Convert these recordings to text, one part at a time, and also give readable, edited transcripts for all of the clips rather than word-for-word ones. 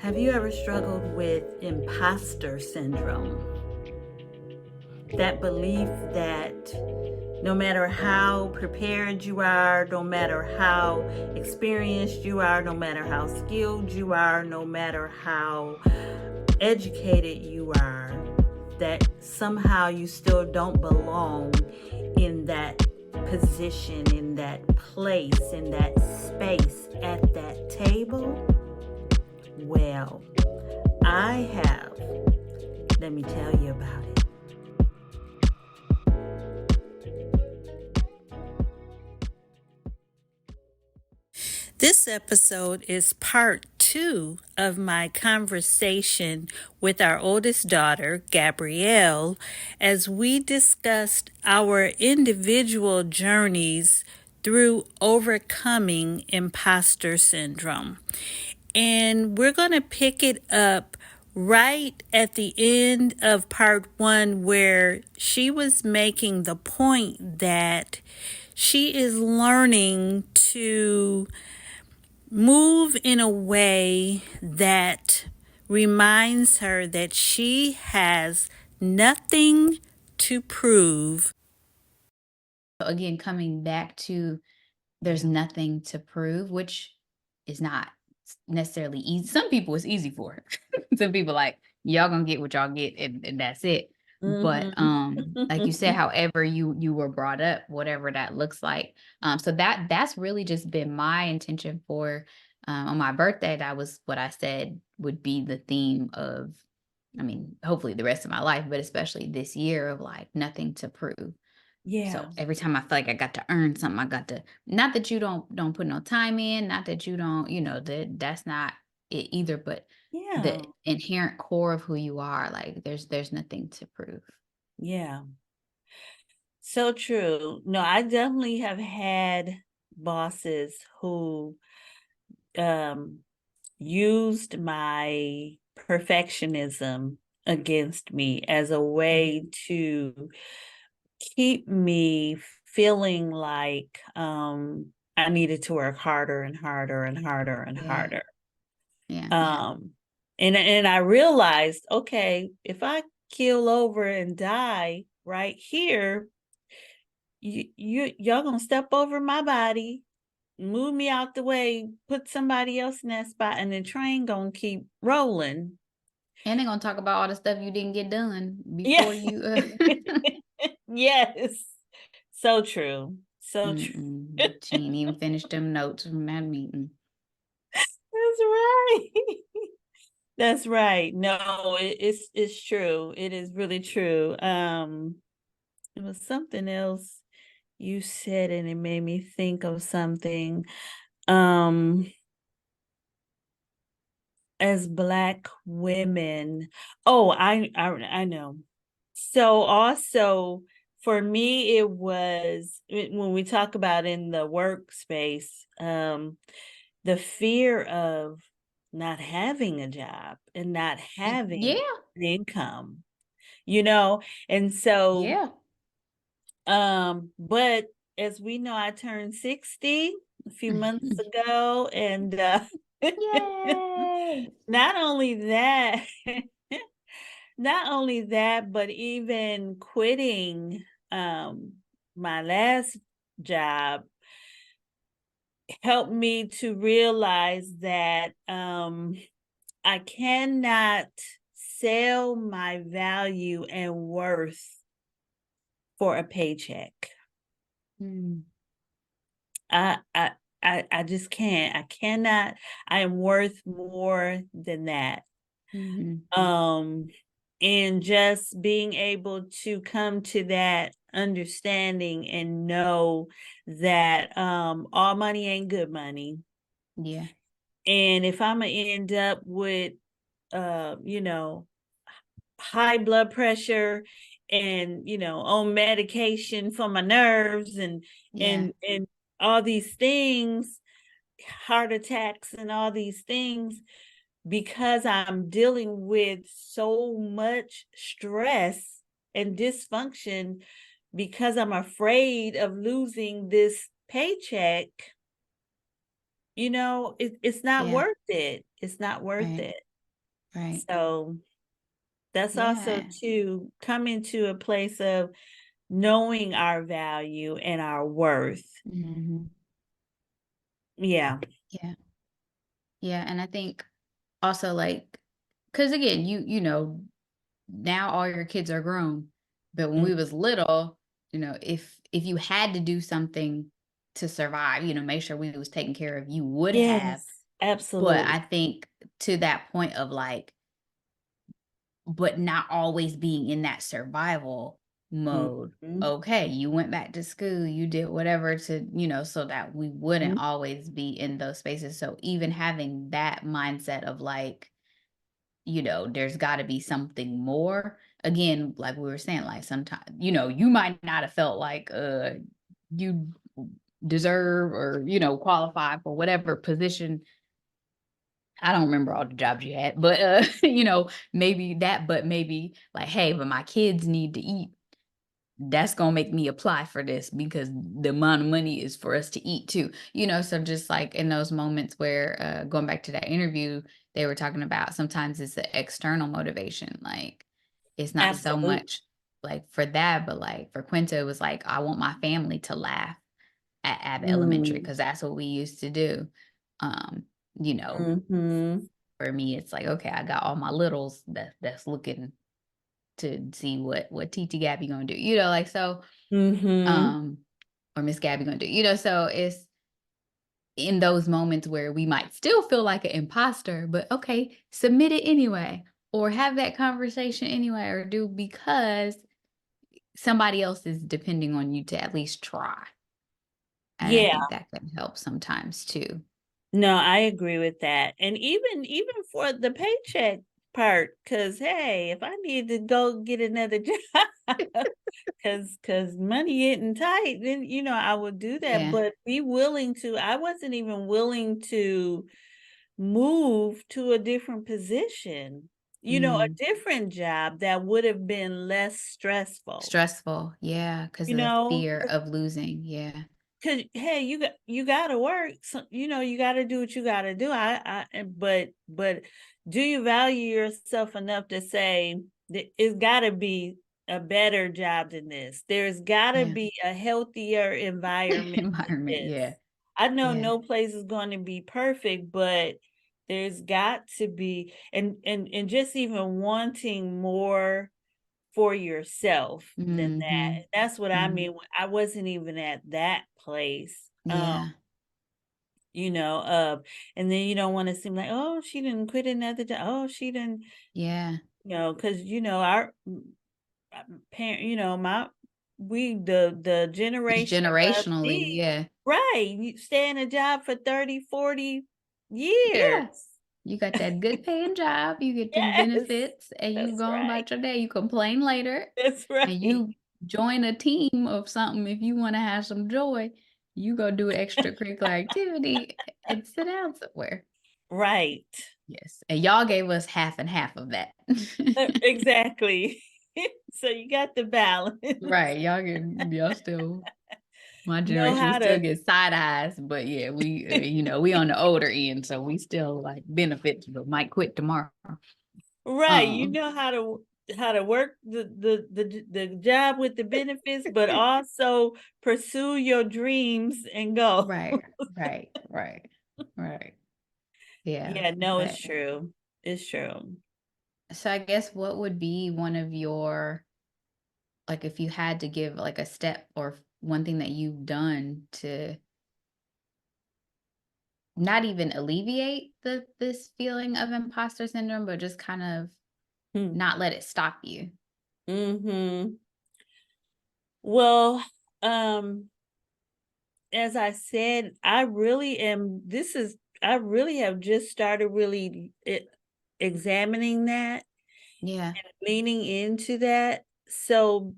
Have you ever struggled with imposter syndrome? That belief that no matter how prepared you are, no matter how experienced you are, no matter how skilled you are, no matter how educated you are, that somehow you still don't belong in that position, in that place, in that space, at that table? Well, I have. Let me tell you about it. This episode is part 2 of my conversation with our oldest daughter, Gabrielle, as we discussed our individual journeys through overcoming imposter syndrome. And we're going to pick it up right at the end of part 1, where she was making the point that she is learning to move in a way that reminds her that she has nothing to prove. Again, coming back to there's nothing to prove, which is not necessarily easy. Some people it's easy for. Some people like, y'all gonna get what y'all get and that's it. But like you said, however you were brought up, whatever that looks like. So that's really just been my intention for on my birthday. That was what I said would be the theme of, I mean, hopefully the rest of my life, but especially this year of like nothing to prove. Yeah, So every time I feel like I got to earn something, I got to, not that you don't put no time in, not that you don't, that's not it either, but the yeah, inherent core of who you are, like there's nothing to prove. yeah. So true. No, I definitely have had bosses who um used my perfectionism against me as a way to keep me feeling like I needed to work harder and harder and harder and Yeah. harder. Yeah. Um and I realized, okay, if I keel over and die right here, y'all gonna step over my body, move me out the way, put somebody else in that spot, and the train gonna keep rolling. And they're gonna talk about all the stuff you didn't get done Yeah. before you Yes. So true. So true. She ain't even finished them notes from that meeting. That's right. That's right. No, it's true. It is really true. It was something else you said, and it made me think of something. Um, as Black women, oh, I know. So also for me, it was when we talk about in the workspace, the fear of not having a job and not having Yeah. an income, you know? And so, Yeah. but as we know, I turned 60 a few months ago, and Yay. not only that, not only that, but even quitting my last job helped me to realize that I cannot sell my value and worth for a paycheck. Mm. I I I just can't. I cannot. I am worth more than that. Mhm. Um and just being able to come to that understanding and know that all money ain't good money. Yeah. And if I'm gonna end up with you know, high blood pressure and, on medication for my nerves and Yeah. and all these things, heart attacks and all these things, because I'm dealing with so much stress and dysfunction, because I'm afraid of losing this paycheck, it's not Yeah. worth it. It's not worth Right. it. Right. So that's also Yeah. to come into a place of knowing our value and our worth. Hmm. Yeah. Yeah. Yeah. And I think also like, because again, you know, now all your kids are grown, but when Mm, we was little, you know, if you had to do something to survive, you know, make sure we was taken care of, you would have. yes, But absolutely. I think to that point of like, but not always being in that survival mode. Mhm. Okay, you went back to school, you did whatever to, you know, so that we wouldn't Mhm. always be in those spaces. So even having that mindset of like, you know, there's got to be something more. Again, like we were saying, like sometimes, you know, you might not have felt like you deserve or, you know, qualify for whatever position. I don't remember all the jobs you had, but you know, maybe that, but maybe like, hey, but my kids need to eat. That's gonna make me apply for this because the amount of money is for us to eat too. You know, so just like in those moments where going back to that interview, they were talking about sometimes it's the external motivation. Like it's not so Absolutely. much like for that, but like for Quinta, it was like, I want my family to laugh at Abbott Elementary Mm. because that's what we used to do. Um, you know, Mhm. for me, it's like, okay, I got all my littles that's looking to see what TT Gabby gonna do, you know, like so, Mhm. um, or Miss Gabby gonna do, you know, so it's in those moments where we might still feel like an imposter, but okay, submit it anyway, or have that conversation anyway, or do because somebody else is depending on you to at least try. And I Yeah. think that can help sometimes too. No, I agree with that. And even for the paycheck part, because hey, if I need to go get another job, because money getting tight, then I would do that. Yeah. But be willing to. I wasn't even willing to move to a different position. A Mm. different job that would have been less stressful. Stressful. Yeah. Because You of the know, fear of losing. Yeah. 'Cause, hey, you gotta work, so, you gotta do what you gotta do. But do you value yourself enough to say that it's gotta be a better job than this? There's gotta Yeah. be a healthier environment than Environment. this. Yeah. I know Yeah. no place is going to be perfect, but there's got to be, and just even wanting more for yourself than that. Mhm. And that's what I Mm. mean, I wasn't even at that place, Yeah. you know, uh, and then you don't wanna seem like, "Oh, she didn't quit another job. Oh, she didn't," Yeah. because our parent my the It's generation above generationally, me. yeah. Right, you stay in a job for 30, 40 years. Yeah. You got that good paying job, you get them Yes, benefits, and you that's go on right, about your day. You complain later, that's and right. you join a team of something if you wanna have some joy. You go do extracurricular activity and sit down somewhere. Right. Yes, and y'all gave us half and half of that. Exactly. So you got the balance. Right, y'all still my Know generation, we how still to get side eyes, but yeah, we, you know, we on the older end, so we still like benefits, but might quit tomorrow. right, Um, how to work the job with the benefits, but also pursue your dreams and go. right, right, right, right. Yeah, Yeah, no, it's but true. It's true. so I guess what would be one of your like if you had to give like a step or one thing that you've done to not even alleviate this feeling of imposter syndrome, but just kind of Hmm. not let it stop you. Mhm. Well, um, as I said, I really have just started really examining that, Yeah. leaning into that. So,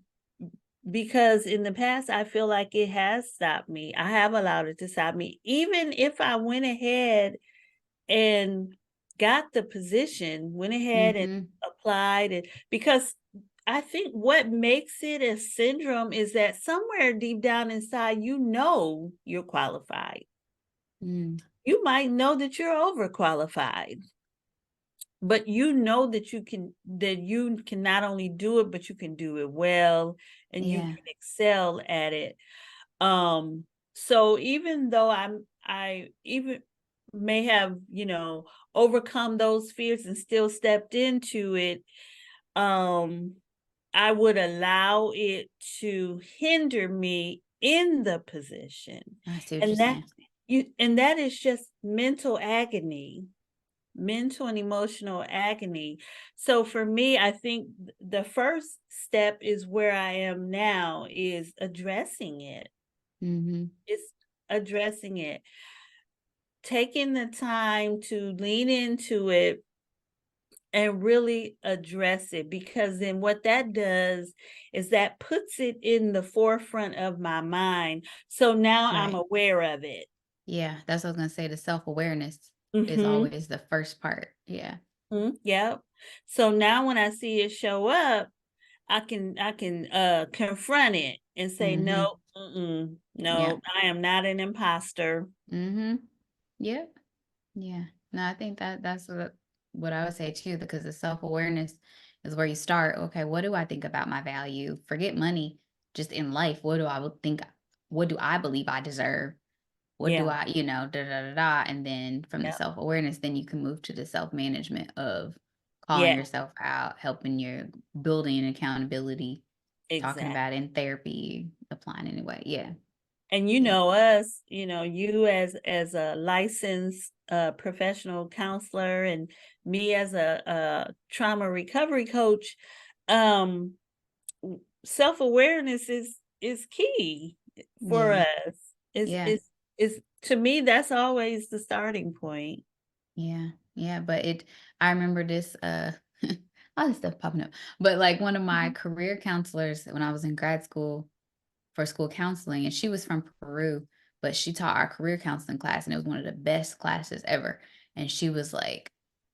because in the past, I feel like it has stopped me. I have allowed it to stop me. Even if I went ahead and got the position, went ahead and Mhm. applied it, because I think what makes it a syndrome is that somewhere deep down inside, you're qualified. Mm. You might know that you're overqualified. but you know that you can not only do it, but you can do it well, and you Yeah. can excel at it. So even though I even may have, overcome those fears and still stepped into it, I would allow it to hinder me in the position. I see what you're And that saying. that is just mental agony, mental and emotional agony. So for me, I think the first step is where I am now, is addressing it. Mm-hmm. It's addressing it, taking the time to lean into it and really address it, because then what that does is that puts it in the forefront of my mind. So now I'm Right. aware of it. Yeah, that's what I was gonna say. The self-awareness is Mhm. always the first part. Yeah. Yep. So now when I see it show up, I can confront it and say, Mm-hmm. no, Yeah. no, I am not an imposter. Mm-hmm. Yep. Yeah. No, I think that's what I would say too, because the self-awareness is where you start. Okay, what do I think about my value? Forget money, just in life. What do I believe I deserve? What do Yeah. I, da da da da. And then from the Yep. self-awareness, then you can move to the self-management of calling Yeah. yourself out, helping your building accountability, talking Exactly. about it in therapy, applying anyway. Yeah. And Yeah. us, you as a licensed professional counselor, and me as a trauma recovery coach, um, self-awareness is key for Yeah. us. Is Yeah. is is to me, that's always the starting point. Yeah, yeah, but I remember this, all this stuff popping up, but like one of my Mhm. career counselors when I was in grad school for school counseling, and she was from Peru, but she taught our career counseling class, and it was one of the best classes ever. And she was like,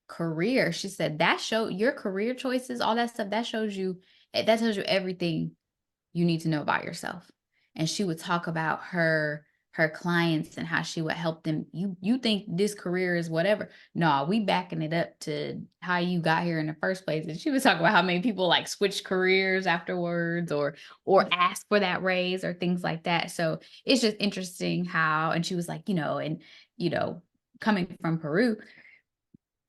career, she said, that show your career choices, all that stuff, that tells you everything you need to know about yourself. And she would talk about her clients and how she would help them. You think this career is whatever. No, we backing it up to how you got here in the first place. And she was talking about how many people like switch careers afterwards or ask for that raise or things like that. So it's just interesting how, and she was like, you know, coming from Peru,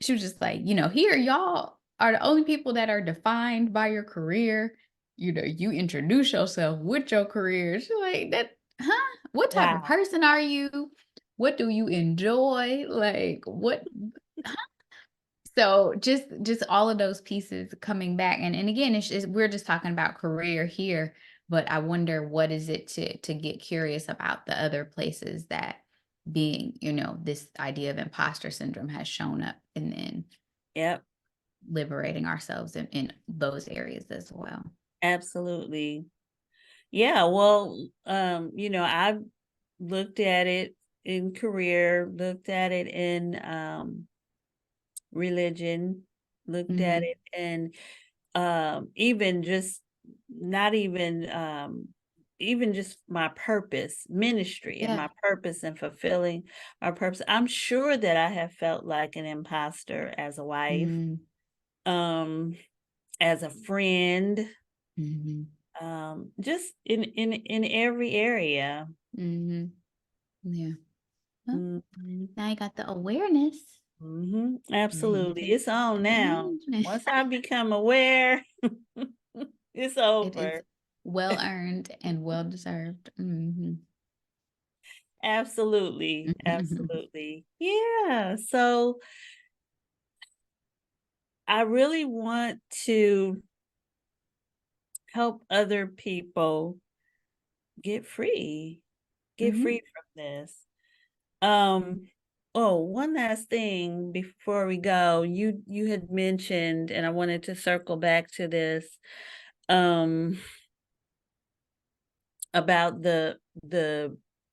she was just like, here y'all are the only people that are defined by your career. You introduce yourself with your career. She's like, that, huh? What type of Wow. person are you? What do you enjoy? Like, what? Huh? So just all of those pieces coming back, and again, we're just talking about career here, but I wonder what is it to get curious about the other places that being, this idea of imposter syndrome has shown up, and then Yep. liberating ourselves in those areas as well. Absolutely. Yeah. Well, I've looked at it in career, looked at it in religion, looked at Mhm. it and even just not even even just my purpose, ministry, and Yeah. my purpose and fulfilling my purpose. I'm sure that I have felt like an imposter as a wife, Mm. um, as a friend, Mhm. just in every area. Mhm. Yeah. Well, Mhm. now you got the awareness. Now you Absolutely. can It's on take now. management. Once I become aware, it's It is over. well earned and well deserved. Mhm. Absolutely. Absolutely. Yeah. So I really want to help other people get free, get Mhm. free from this. Um, oh, one last thing before we go. You had mentioned, and I wanted to circle back to this, um, about the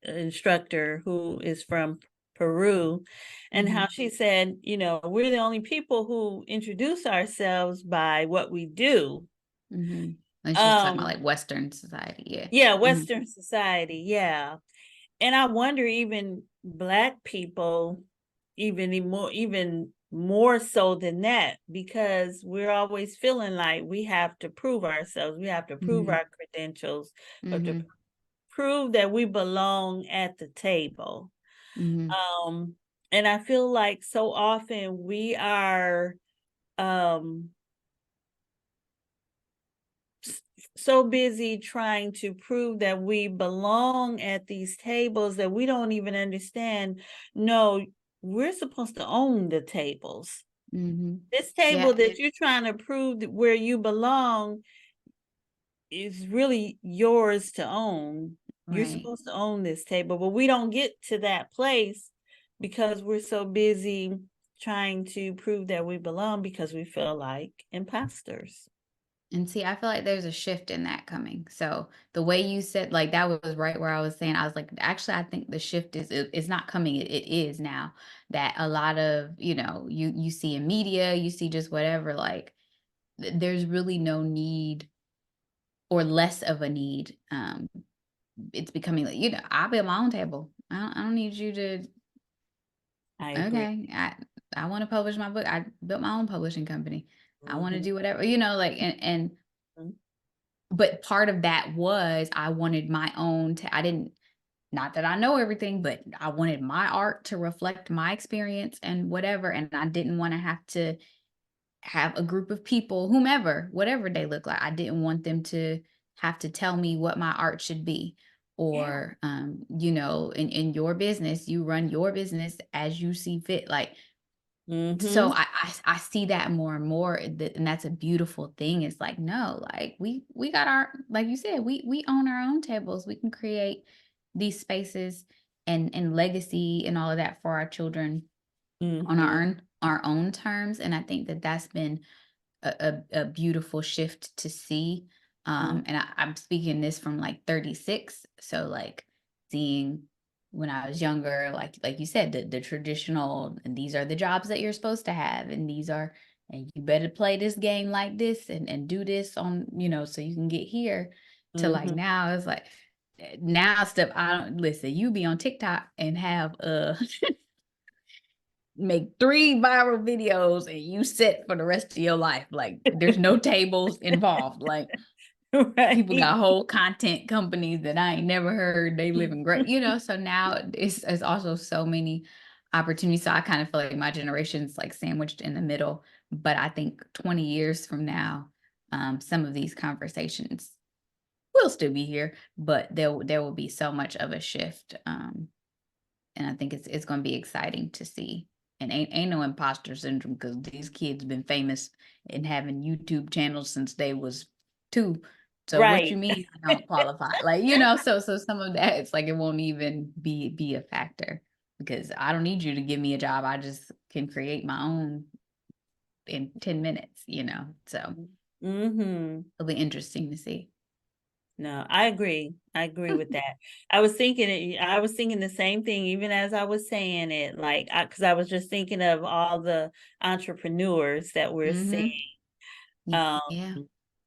instructor who is from Peru, and how Mhm. she said, we're the only people who introduce ourselves by what we do. Mhm. And she's talking about Um, like Western society. Yeah. yeah, Mhm. Western society, yeah. And I wonder, even Black people, even more, even more so than that, because we're always feeling like we have to prove ourselves. We have to prove Mhm. our credentials, or to Mhm. prove that we belong at the table. Mhm. Um, and I feel like so often we are um so busy trying to prove that we belong at these tables that we don't even understand. No, we're supposed to own the tables. Mhm. This table Yeah, that you're trying to prove that where you belong is really yours to own. You're right. supposed to own this table, but we don't get to that place because we're so busy trying to prove that we belong, because we feel like imposters. And see, I feel like there's a shift in that coming. So the way you said, like that was right where I was saying, I was like, actually, I think the shift it's not coming. It is now that a lot of, you see in media, you see just whatever, like there's really no need or less of a need. It's becoming like, I build my own table. I don't need you to, I agree. okay. I want to publish my book. I built my own publishing company. I want to Mhm. do whatever, like, and Mhm. but part of that was I wanted my own I didn't, not that I know everything, but I wanted my art to reflect my experience and whatever, and I didn't want to have to have a group of people, whomever, whatever they look like. I didn't want them to have to tell me what my art should be. Yeah. Or in your business, you run your business as you see fit. Like, so Mhm. I see that more and more, and that's a beautiful thing. It's like, no, like we got our, like you said, we own our own tables. We can create these spaces and legacy and all of that for our children on Mhm. our own terms. And I think that that's been a beautiful shift to see. Mhm. And I'm speaking this from like 36. So like seeing when I was younger, like you said, the traditional, and these are the jobs that you're supposed to have, and these are, and you better play this game like this and do this on, so you can get here, to like Mhm. now it's like now stuff I don't listen, you be on TikTok and have make 3 viral videos and you set for the rest of your life. Like there's no tables involved. Like people Right. got whole content companies that I ain't never heard. They living great, so now it's also so many opportunities. So I kind of feel like my generation's like sandwiched in the middle. But I think 20 years from now, some of these conversations will still be here, but there will be so much of a shift. And I think it's going to be exciting to see. And ain't no imposter syndrome, because these kids been famous and having YouTube channels since they was 2. So what Right. you mean I don't qualify? Like, so some of that, it's like it won't even be a factor, because I don't need you to give me a job. I just can create my own in 10 minutes. So Mhm. it'll be interesting to see. No, I agree. I agree with that. I was thinking the same thing even as I was saying it, like, because I was just thinking of all the entrepreneurs that we're seeing, Mm-hmm. um, Yeah.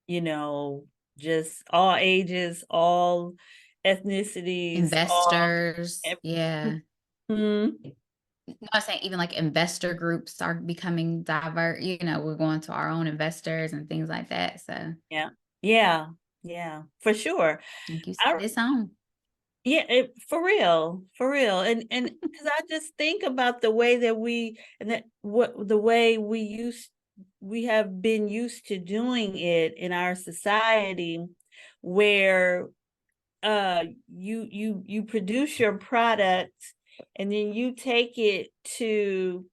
you know, just all ages, all ethnicities, all. Investors. Yeah. Mhm. No, I was saying even like investor groups are becoming diverse. We're going to our own investors and things like that. So, Yeah. Yeah. Yeah. For sure. like you said, I it's on. Yeah, for real, for real. And because I just think about the way that the way we have been used to doing it in our society, where you produce your product, and then you take it to,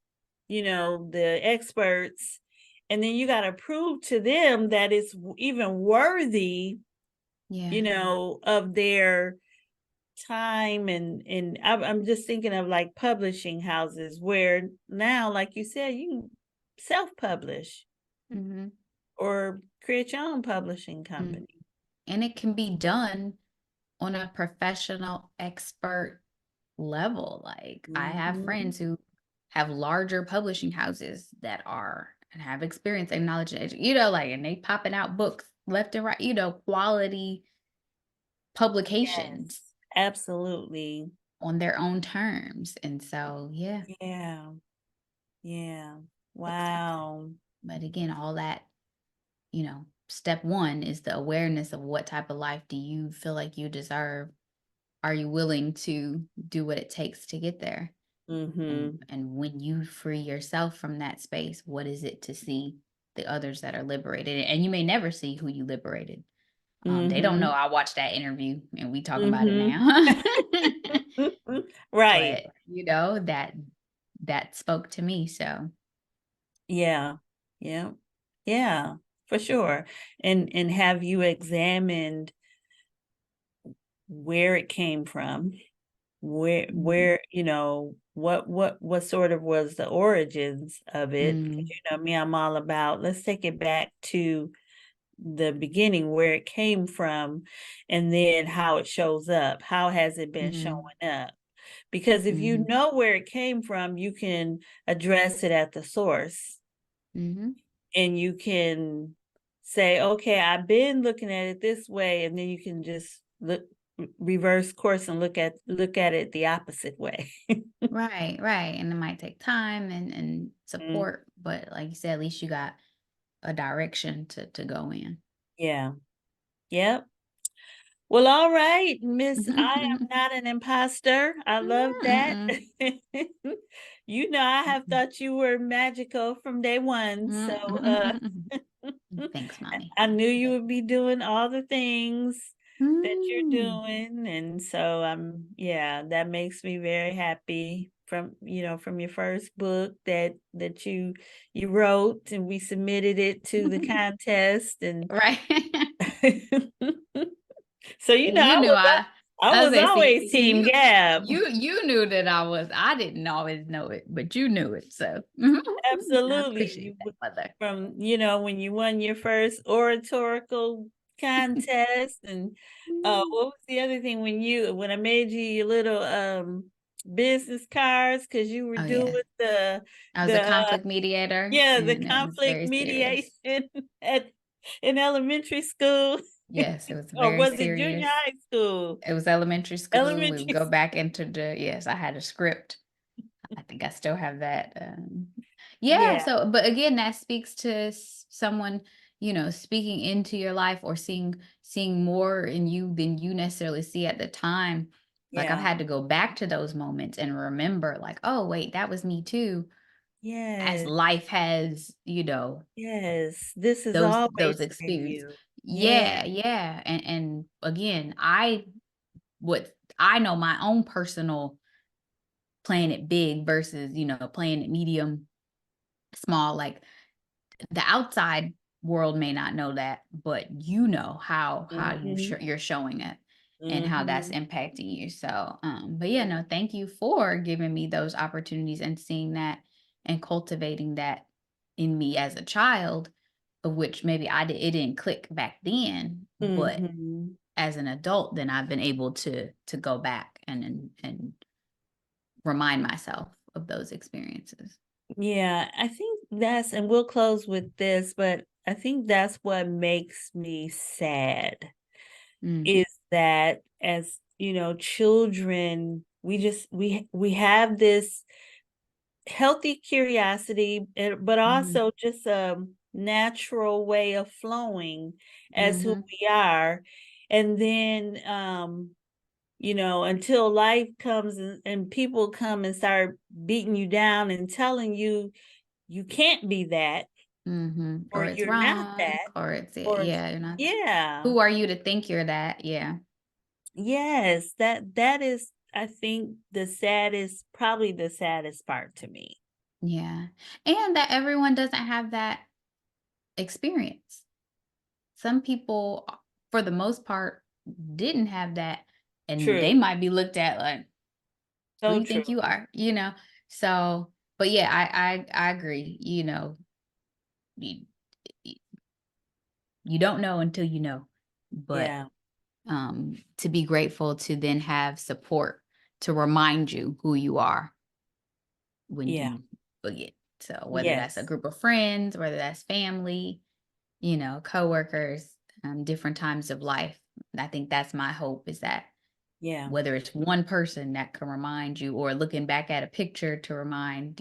the experts, and then you got to prove to them that it's even worthy, Yeah. of their time. And I'm just thinking of like publishing houses, where now, like you said, you can self-publish Mm-hmm. or create your own publishing Mm. company. And it can be done on a professional expert level. Like I have Mhm. friends who have larger publishing houses that are and have experience and knowledge, and like, and they popping out books left and right, quality publications Yes, absolutely. on their own terms. And so, yeah. Yeah, yeah. Wow. But again, all that, step one is the awareness of what type of life do you feel like you deserve? Are you willing to do what it takes to get there? Mm-hmm. And when you free yourself from that space, what is it to see the others that are liberated? And you may never see who you liberated. They don't Mm-hmm. know I watched that interview and we talking about it Mm-hmm. now. Right. But that spoke to me. So Yeah. Yeah. Yeah, for sure. And have you examined where it came from? mhm, What sort of was the origins of it? 'Cause mm, you know me, I'm all about let's take it back to the beginning where it came from and then how it shows up. How has it been mm, showing up? Because if you mhm, know where it came from, you can address it at the source mhm. and you can say, okay, I've been looking at it this way, and then you can just reverse course and look at it the opposite way. Right, right. And it might take time and Mm, support, but like you said, at least you got a direction to go in. yeah. Yep. Well, all right, Miss, I am not an imposter. I love that. Mm-mm. I have thought you were magical from day one. So Mm-mm. Thanks, mommy. I knew you would be doing all the things that you're Mm. doing. And so yeah, that makes me very happy from your first book that you wrote and we submitted it to the contest and Right. so And you knew I I was was like, always see, team Gab. you knew that I didn't always know it, but you knew it. So I Absolutely. appreciate that, mother. From, when you won your first oratorical contest and Mm. what was the other thing when I made you your little business cards because you were Oh yeah. doing I was a the conflict mediator the and it was conflict very mediation serious. at in elementary school Yes, it was or very was it junior serious. high school? It was elementary school. We would Elementary go school. back into yes, I had a script. I think I still have that. Yeah. Yeah, So, but again, that speaks to someone, speaking into your life or seeing more in you than you necessarily see at the time. Like I've yeah. had to go back to those moments and remember, like, oh wait, that was me too. As Yes. life has, Yes. This has those always been experience. you. Yeah. Yeah, yeah. And again, what I know my own personal playing it big versus, playing it medium, small, like the outside world may not know that, but you know how Mhm. you're showing it and how that's Mhm. impacting you. So, but yeah, no, thank you for giving me those opportunities and seeing that and cultivating that in me as a child, of which maybe it didn't click back then, but Mhm. as an adult, then I've been able to go back and remind myself of those experiences. Yeah, I think and we'll close with this, but I think that's what makes me sad Mm, is that as, children, we have this healthy curiosity, but mhm, also just a natural way of flowing as who mhm, we are. And then, until life comes and people come and start beating you down and telling you you can't be that mhm. or Or it's you're not wrong, that or it's or yeah, you're not. yeah. Who are you to think you're that? Yeah, Yes, that is I think probably the saddest part to me. yeah, and that everyone doesn't have that experience. Some people, for the most part, didn't have that, and they True. might be looked at like, "Who So you true. think you are?" So, but yeah, I agree. You, you don't know until you know, but Yeah. to be grateful to then have support to remind you who you are when Yeah. you forget. So whether that's a Yes. group of friends, whether that's family, coworkers, different times of life. I think that's my hope is that Yeah. whether it's one person that can remind you or looking back at a picture to remind,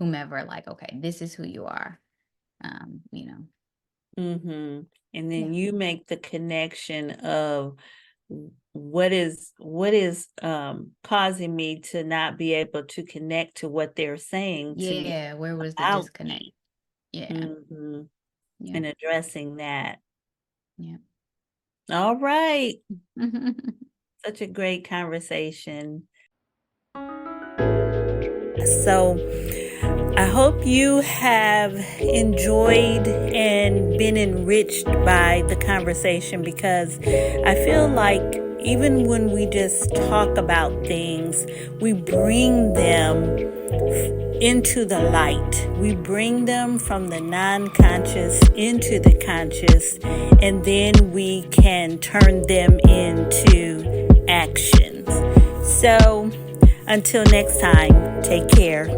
whomever, like, okay, this is who you are. You know. Mm-hmm. And then Yeah. you make the connection of what is causing me to not be able to connect to what they're saying to me Yeah, where was the about disconnect? me. Yeah. Mm-hmm. Yeah. And addressing that. Yeah. All right. Such a great conversation. So I hope you have enjoyed and been enriched by the conversation, because I feel like even when we just talk about things, we bring them into the light. We bring them from the non-conscious into the conscious, and then we can turn them into actions. So until next time, take care.